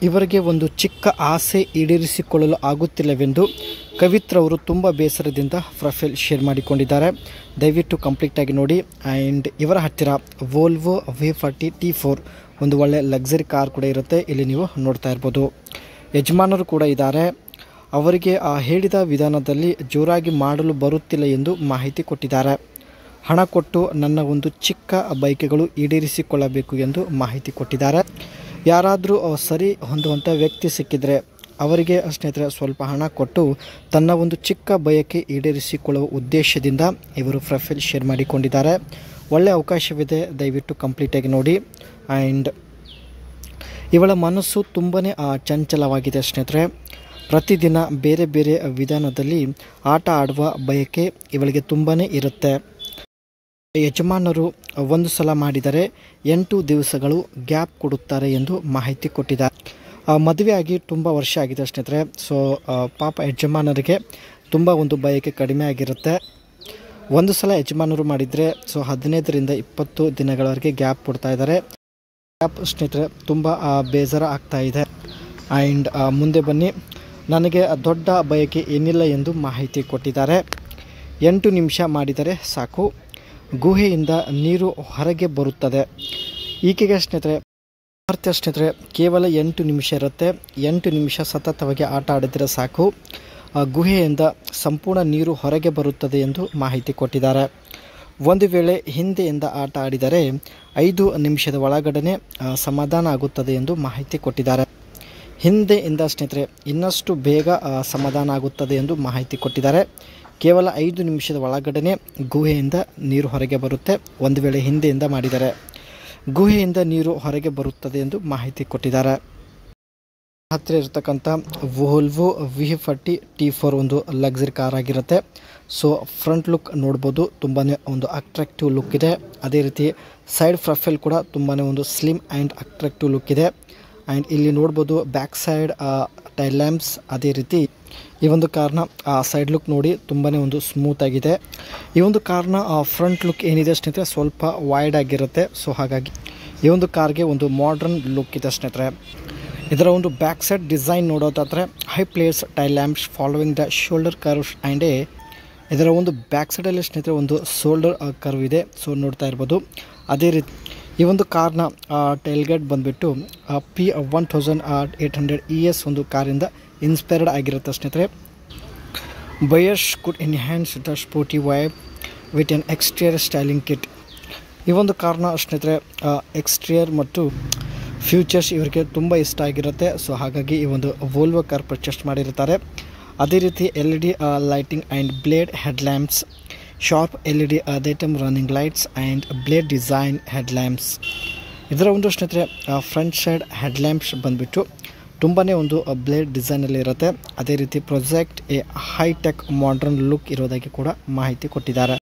ಇವರಿಗೆ ಒಂದು ಚಿಕ್ಕ ಆಸೆ ಈಡೇರಿಸಿಕೊಳ್ಳಲು ಆಗುತ್ತಿಲ್ಲವೆಂದು ಕವಿತ್ರವರು ತುಂಬ ಬೇಸರದಿಂದ ಪ್ರೊಫೈಲ್ ಶೇರ್ ಮಾಡಿಕೊಂಡಿದ್ದಾರೆ. ದಯವಿಟ್ಟು ಕಂಪ್ಲೀಟಾಗಿ ನೋಡಿ. ಆ್ಯಂಡ್ ಇವರ ಹತ್ತಿರ ವೋಲ್ವೋ V40 T4 ಒಂದು ಒಳ್ಳೆ ಲಕ್ಸರಿ ಕಾರ್ ಕೂಡ ಇರುತ್ತೆ. ಇಲ್ಲಿ ನೀವು ನೋಡ್ತಾ ಇರ್ಬೋದು. ಯಜಮಾನರು ಕೂಡ ಇದ್ದಾರೆ. ಅವರಿಗೆ ಹೇಳಿದ ವಿಧಾನದಲ್ಲಿ ಜೋರಾಗಿ ಮಾಡಲು ಬರುತ್ತಿಲ್ಲ ಎಂದು ಮಾಹಿತಿ ಕೊಟ್ಟಿದ್ದಾರೆ. ಹಣ ಕೊಟ್ಟು ನನ್ನ ಒಂದು ಚಿಕ್ಕ ಬಯಕೆಗಳು ಈಡೇರಿಸಿಕೊಳ್ಳಬೇಕು ಎಂದು ಮಾಹಿತಿ ಕೊಟ್ಟಿದ್ದಾರೆ. ಯಾರಾದರೂ ಸರಿ ಹೊಂದುವಂಥ ವ್ಯಕ್ತಿ ಸಿಕ್ಕಿದರೆ ಅವರಿಗೆ ಸ್ನೇಹಿತರೆ ಸ್ವಲ್ಪ ಹಣ ಕೊಟ್ಟು ತನ್ನ ಒಂದು ಚಿಕ್ಕ ಬಯಕೆ ಈಡೇರಿಸಿಕೊಳ್ಳುವ ಉದ್ದೇಶದಿಂದ ಇವರು ಪ್ರೊಫೈಲ್ ಶೇರ್ ಮಾಡಿಕೊಂಡಿದ್ದಾರೆ. ಒಳ್ಳೆಯ ಅವಕಾಶವಿದೆ, ದಯವಿಟ್ಟು ಕಂಪ್ಲೀಟಾಗಿ ನೋಡಿ. ಆ್ಯಂಡ್ ಇವಳ ಮನಸ್ಸು ತುಂಬಾ ಚಂಚಲವಾಗಿದೆ ಸ್ನೇಹಿತರೆ. ಪ್ರತಿದಿನ ಬೇರೆ ಬೇರೆ ವಿಧಾನದಲ್ಲಿ ಆಟ ಆಡುವ ಬಯಕೆ ಇವಳಿಗೆ ತುಂಬಾ ಇರುತ್ತೆ. ಯಜಮಾನರು ಒಂದು ಸಲ ಮಾಡಿದರೆ 8 ದಿವಸಗಳು ಗ್ಯಾಪ್ ಕೊಡುತ್ತಾರೆ ಎಂದು ಮಾಹಿತಿ ಕೊಟ್ಟಿದ್ದಾರೆ. ಮದುವೆಯಾಗಿ ತುಂಬ ವರ್ಷ ಆಗಿದೆ ಸ್ನೇಹಿತರೆ. ಸೊ ಪಾಪ ಯಜಮಾನರಿಗೆ ತುಂಬ ಒಂದು ಬಯಕೆ ಕಡಿಮೆ ಆಗಿರುತ್ತೆ. ಒಂದು ಸಲ ಯಜಮಾನರು ಮಾಡಿದರೆ 15ರಿಂದ 20 ದಿನಗಳವರೆಗೆ ಗ್ಯಾಪ್ ಕೊಡ್ತಾ ಇದ್ದಾರೆ. ಗ್ಯಾಪ್ ಸ್ನೇಹಿತರೆ ತುಂಬ ಬೇಜಾರ ಆಗ್ತಾ ಇದೆ. ಆ್ಯಂಡ್ ಮುಂದೆ ಬನ್ನಿ, ನನಗೆ ದೊಡ್ಡ ಬಯಕೆ ಏನಿಲ್ಲ ಎಂದು ಮಾಹಿತಿ ಕೊಟ್ಟಿದ್ದಾರೆ. 8 ನಿಮಿಷ ಮಾಡಿದರೆ ಸಾಕು, ಗುಹೆಯಿಂದ ನೀರು ಹೊರಗೆ ಬರುತ್ತದೆ. ಈಕೆಗೆ ಸ್ನೇಹಿತರೆ ಕೇವಲ 8 ನಿಮಿಷ ಇರುತ್ತೆ. 8 ನಿಮಿಷ ಸತತವಾಗಿ ಆಟ ಆಡಿದರೆ ಸಾಕು, ಗುಹೆಯಿಂದ ಸಂಪೂರ್ಣ ನೀರು ಹೊರಗೆ ಬರುತ್ತದೆ ಎಂದು ಮಾಹಿತಿ ಕೊಟ್ಟಿದ್ದಾರೆ. ಒಂದು ವೇಳೆ ಹಿಂದೆಯಿಂದ ಆಟ ಆಡಿದರೆ 5 ನಿಮಿಷದ ಒಳಗಡೆ ಸಮಾಧಾನ ಆಗುತ್ತದೆ ಎಂದು ಮಾಹಿತಿ ಕೊಟ್ಟಿದ್ದಾರೆ. ಹಿಂದೆಯಿಂದ ಸ್ನೇಹಿತರೆ ಇನ್ನಷ್ಟು ಬೇಗ ಸಮಾಧಾನ ಆಗುತ್ತದೆ ಎಂದು ಮಾಹಿತಿ ಕೊಟ್ಟಿದ್ದಾರೆ. ಕೇವಲ 5 ನಿಮಿಷದ ಒಳಗಡೆ ಗುಹೆಯಿಂದ ನೀರು ಹೊರಗೆ ಬರುತ್ತೆ. ಒಂದು ವೇಳೆ ಹಿಂದೆಯಿಂದ ಮಾಡಿದರೆ ಗುಹೆಯಿಂದ ನೀರು ಹೊರಗೆ ಬರುತ್ತದೆ ಎಂದು ಮಾಹಿತಿ ಕೊಟ್ಟಿದ್ದಾರೆ. ಹತ್ತಿರ ಇರತಕ್ಕಂಥ ವೋಲ್ವೋ V40 T4 ಒಂದು ಲಕ್ಸರಿ ಕಾರ್ ಆಗಿರುತ್ತೆ. ಸೊ ಫ್ರಂಟ್ ಲುಕ್ ನೋಡ್ಬೋದು, ತುಂಬಾ ಒಂದು ಅಟ್ರಾಕ್ಟಿವ್ ಲುಕ್ ಇದೆ. ಅದೇ ರೀತಿ ಸೈಡ್ ಪ್ರೊಫೈಲ್ ಕೂಡ ತುಂಬಾ ಒಂದು ಸ್ಲಿಮ್ ಆ್ಯಂಡ್ ಅಟ್ರಾಕ್ಟಿವ್ ಲುಕ್ ಇದೆ. ಆ್ಯಂಡ್ ಇಲ್ಲಿ ನೋಡ್ಬೋದು ಬ್ಯಾಕ್ ಸೈಡ್ ಟೈಲ್ ಲ್ಯಾಂಪ್ಸ್. ಅದೇ ರೀತಿ ಈ ಒಂದು ಕಾರ್ನ ಸೈಡ್ ಲುಕ್ ನೋಡಿ ತುಂಬಾ ಒಂದು ಸ್ಮೂತ್ ಆಗಿದೆ. ಈ ಒಂದು ಕಾರ್ನ ಫ್ರಂಟ್ ಲುಕ್ ಏನಿದೆ ಸ್ನೇಹಿತರೆ ಸ್ವಲ್ಪ ವೈಡ್ ಆಗಿರುತ್ತೆ. ಸೊ ಹಾಗಾಗಿ ಈ ಒಂದು ಕಾರ್ಗೆ ಒಂದು ಮಾಡರ್ನ್ ಲುಕ್ ಇದೆ ಸ್ನೇಹಿತರೆ. ಇದರ ಒಂದು ಬ್ಯಾಕ್ ಸೈಡ್ ಡಿಸೈನ್ ನೋಡೋದಾದರೆ high place tail lamps following the shoulder curves and ಇದರ ಒಂದು ಬ್ಯಾಕ್ ಸೈಡಲ್ಲಿ ಸ್ನೇಹಿತರೆ ಒಂದು ಶೋಲ್ಡರ್ ಕರ್ವ್ ಇದೆ. ಸೊ ನೋಡ್ತಾ ಇರ್ಬೋದು. ಅದೇ ರೀತಿ ಈ ಒಂದು ಕಾರ್ನ ಟೈಲ್ಗೇಟ್ ಬಂದುಬಿಟ್ಟು P1800 ES ಒಂದು ಕಾರಿಂದ ಇನ್ಸ್ಪೈರ್ಡ್ ಆಗಿರುತ್ತೆ ಸ್ನೇಹಿತರೆ. Buyers could enhance the sporty vibe with N exterior styling kit. ಈ ಒಂದು ಕಾರ್ನ ಸ್ನೇಹಿತರೆ ಎಕ್ಸ್ಟೀರಿಯರ್ ಮತ್ತು ಫ್ಯೂಚರ್ಸ್ ಇವರಿಗೆ ತುಂಬ ಇಷ್ಟ ಆಗಿರುತ್ತೆ. ಸೊ ಹಾಗಾಗಿ ಈ ಒಂದು ವೋಲ್ವೋ ಕಾರ್ ಪರ್ಚೇಸ್ ಮಾಡಿರ್ತಾರೆ. ಅದೇ ರೀತಿ LED lighting and blade headlamps, sharp LED datum running lights and blade design headlamps. ಇದರ ಒಂದು ಸ್ನೇಹಿತರೆ ಫ್ರಂಟ್ ಸೈಡ್ ಹೆಡ್ಲ್ಯಾಂಪ್ಸ್ ಬಂದುಬಿಟ್ಟು ತುಂಬಾ ಒಂದು ಬ್ಲೇಡ್ ಡಿಸೈನಲ್ಲಿ ಇರುತ್ತೆ. ಅದೇ ರೀತಿ project A hi tech modern look ಇರೋದಾಗಿ ಕೂಡ ಮಾಹಿತಿ ಕೊಟ್ಟಿದ್ದಾರೆ.